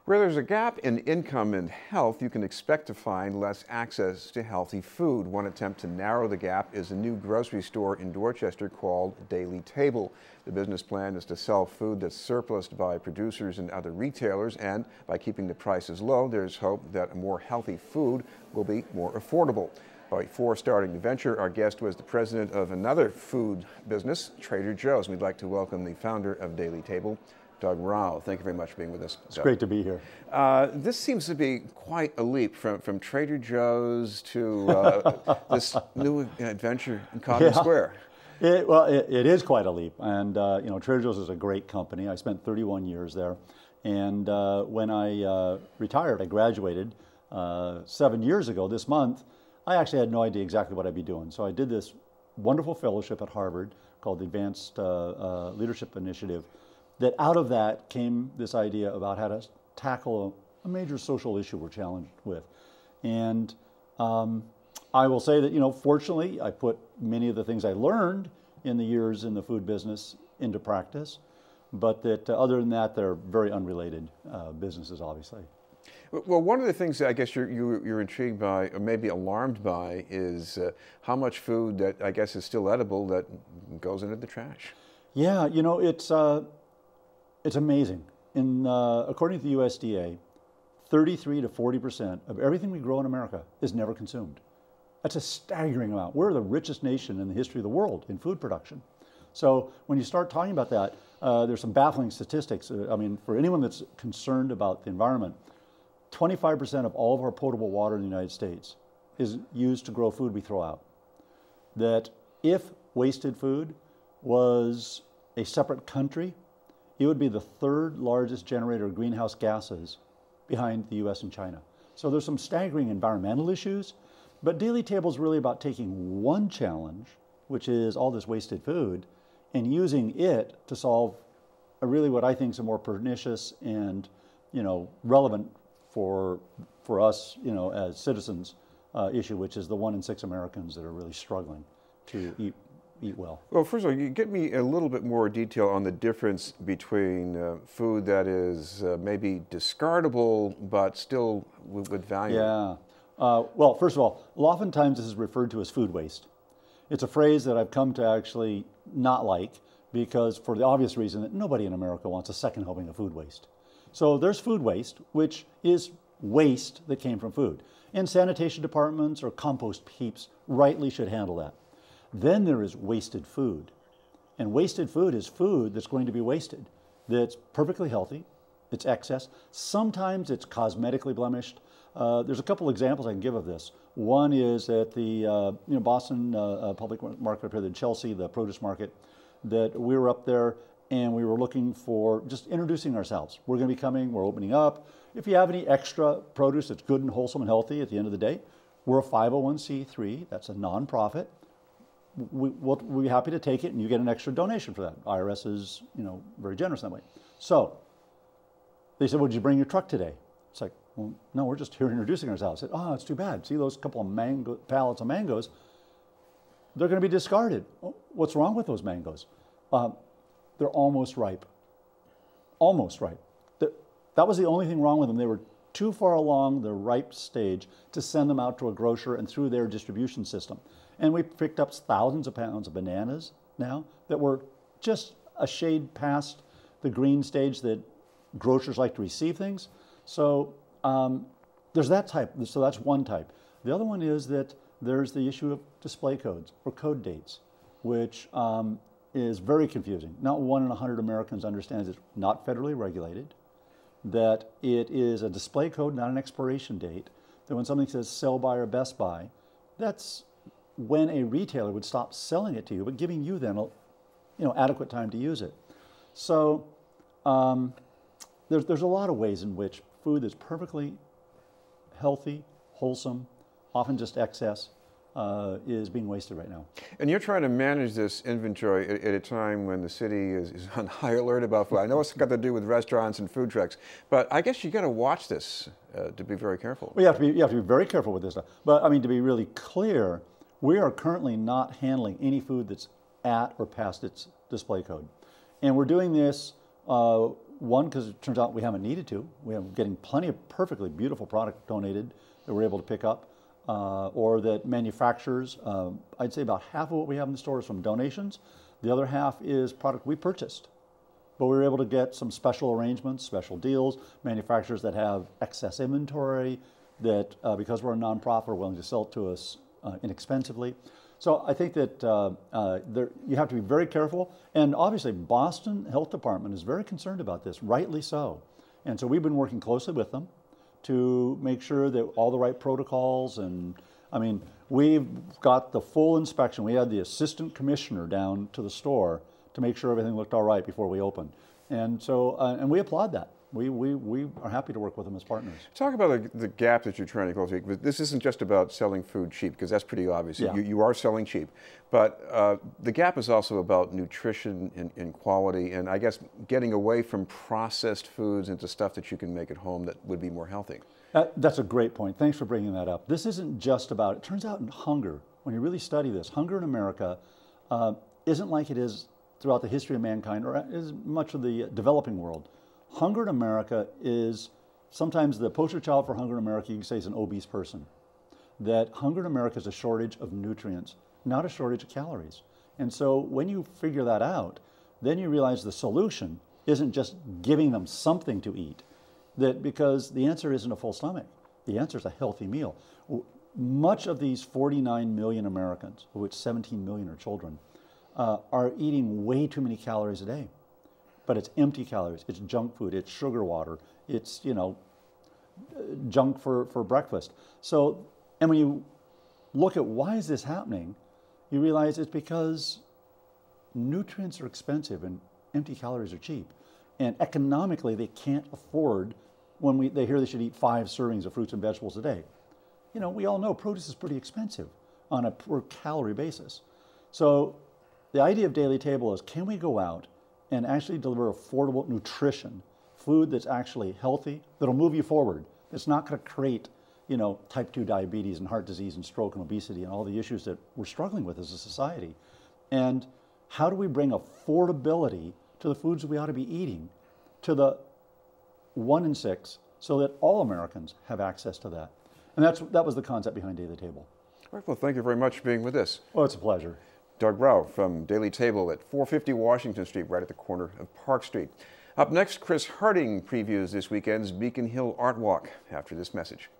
Where there's a gap in income and health, you can expect to find less access to healthy food. One attempt to narrow the gap is a new grocery store in Dorchester called Daily Table. The business plan is to sell food that's surplused by producers and other retailers, and by keeping the prices low, there's hope that more healthy food will be more affordable. Before starting the venture, our guest was the president of another food business, Trader Joe's. We'd like to welcome the founder of Daily Table, Doug Rauch. Thank you very much for being with us. It's great to be here. This seems to be quite a leap from Trader Joe's to this new adventure in Cotton Square. It is quite a leap. And, you know, Trader Joe's is a great company. I spent 31 years there. And when I retired, I graduated 7 years ago this month. I actually had no idea exactly what I'd be doing. So I did this wonderful fellowship at Harvard called the Advanced Leadership Initiative. That out of that came this idea about how to tackle a major social issue we're challenged with. And I will say that, you know, fortunately, I put many of the things I learned in the years in the food business into practice, but that other than that, they're very unrelated businesses, obviously. Well, one of the things that I guess you're intrigued by, or maybe alarmed by, is how much food that I guess is still edible that goes into the trash. Yeah, you know, it's amazing. According to the USDA, 33 to 40% of everything we grow in America is never consumed. That's a staggering amount. We're the richest nation in the history of the world in food production. So when you start talking about that, there's some baffling statistics. I mean, for anyone that's concerned about the environment, 25% of all of our potable water in the United States is used to grow food we throw out. That if wasted food was a separate country, it would be the third largest generator of greenhouse gases behind the US and China. So there's some staggering environmental issues, but Daily Table is really about taking one challenge, which is all this wasted food, and using it to solve really what I think is a more pernicious and, you know, relevant for us, you know, as citizens issue, which is the 1 in 6 Americans that are really struggling to eat well. Well, first of all, you give me a little bit more detail on the difference between food that is maybe discardable but still with value. Yeah. Well, first of all, oftentimes this is referred to as food waste. It's a phrase that I've come to actually not like because for the obvious reason that nobody in America wants a second helping of food waste. So there's food waste, which is waste that came from food. And sanitation departments or compost heaps rightly should handle that. Then there is wasted food. And wasted food is food that's going to be wasted, that's perfectly healthy, it's excess. Sometimes it's cosmetically blemished. There's a couple examples I can give of this. One is at the Boston public market up here, the Chelsea, the produce market, that we were up there and we were looking for just introducing ourselves. We're going to be coming, we're opening up. If you have any extra produce that's good and wholesome and healthy at the end of the day, we're a 501c3, that's a nonprofit. We'll be happy to take it and you get an extra donation for that. IRS is, you know, very generous that way. So they said, well, did you bring your truck today? It's like, well, no, we're just here introducing ourselves. I said, oh, it's too bad. See those couple of pallets of mangoes? They're going to be discarded. Oh, what's wrong with those mangoes? They're almost ripe. Almost ripe. That was the only thing wrong with them. They were too far along the ripe stage to send them out to a grocer and through their distribution system. And we picked up thousands of pounds of bananas now that were just a shade past the green stage that grocers like to receive things. So there's that type. So that's one type. The other one is that there's the issue of display codes or code dates, which is very confusing. Not 1 in 100 Americans understands it's not federally regulated, that it is a display code, not an expiration date, that when something says sell by or best by, that's when a retailer would stop selling it to you, but giving you then adequate time to use it. So there's a lot of ways in which food that's perfectly healthy, wholesome, often just excess, is being wasted right now. And you're trying to manage this inventory at a time when the city is on high alert about food. I know it's got to do with restaurants and food trucks, but I guess you got to watch this to be very careful. Well, you have to be very careful with this stuff. But I mean, to be really clear, we are currently not handling any food that's at or past its display code. And we're doing this One, because it turns out we haven't needed to. We are getting plenty of perfectly beautiful product donated that we're able to pick up, or that manufacturers, I'd say about half of what we have in the store is from donations. The other half is product we purchased. But we were able to get some special arrangements, special deals, manufacturers that have excess inventory that, because we're a nonprofit, are willing to sell it to us inexpensively. So I think that you have to be very careful. And obviously, Boston Health Department is very concerned about this, rightly so. And so we've been working closely with them to make sure that all the right protocols, and I mean, we've got the full inspection. We had the assistant commissioner down to the store to make sure everything looked all right before we opened. And so, and we applaud that. We are happy to work with them as partners. Talk about the gap that you're trying to close. This isn't just about selling food cheap, because that's pretty obvious. Yeah. You are selling cheap. But the gap is also about nutrition and quality, and I guess getting away from processed foods into stuff that you can make at home that would be more healthy. That's a great point. Thanks for bringing that up. This isn't just about, it turns out in hunger, when you really study this, hunger in America isn't like it is throughout the history of mankind, or as much of the developing world. Hunger in America is sometimes the poster child for hunger in America, you can say, is an obese person. That hunger in America is a shortage of nutrients, not a shortage of calories. And so when you figure that out, then you realize the solution isn't just giving them something to eat, that because the answer isn't a full stomach. The answer is a healthy meal. Much of these 49 million Americans, of which 17 million are children, are eating way too many calories a day. But it's empty calories, it's junk food, it's sugar water, it's, you know, junk for breakfast. So, and when you look at why is this happening, you realize it's because nutrients are expensive and empty calories are cheap. And economically, they can't afford, when they hear they should eat 5 servings of fruits and vegetables a day. You know, we all know produce is pretty expensive on a per calorie basis. So the idea of Daily Table is, can we go out and actually deliver affordable nutrition, food that's actually healthy, that'll move you forward. It's not going to create, you know, type 2 diabetes and heart disease and stroke and obesity and all the issues that we're struggling with as a society. And how do we bring affordability to the foods that we ought to be eating to the 1 in 6 so that all Americans have access to that? And that was the concept behind Daily Table. All right, well, thank you very much for being with us. Well, it's a pleasure. Doug Rauch from Daily Table at 450 Washington Street, right at the corner of Park Street. Up next, Chris Harding previews this weekend's Beacon Hill Art Walk after this message.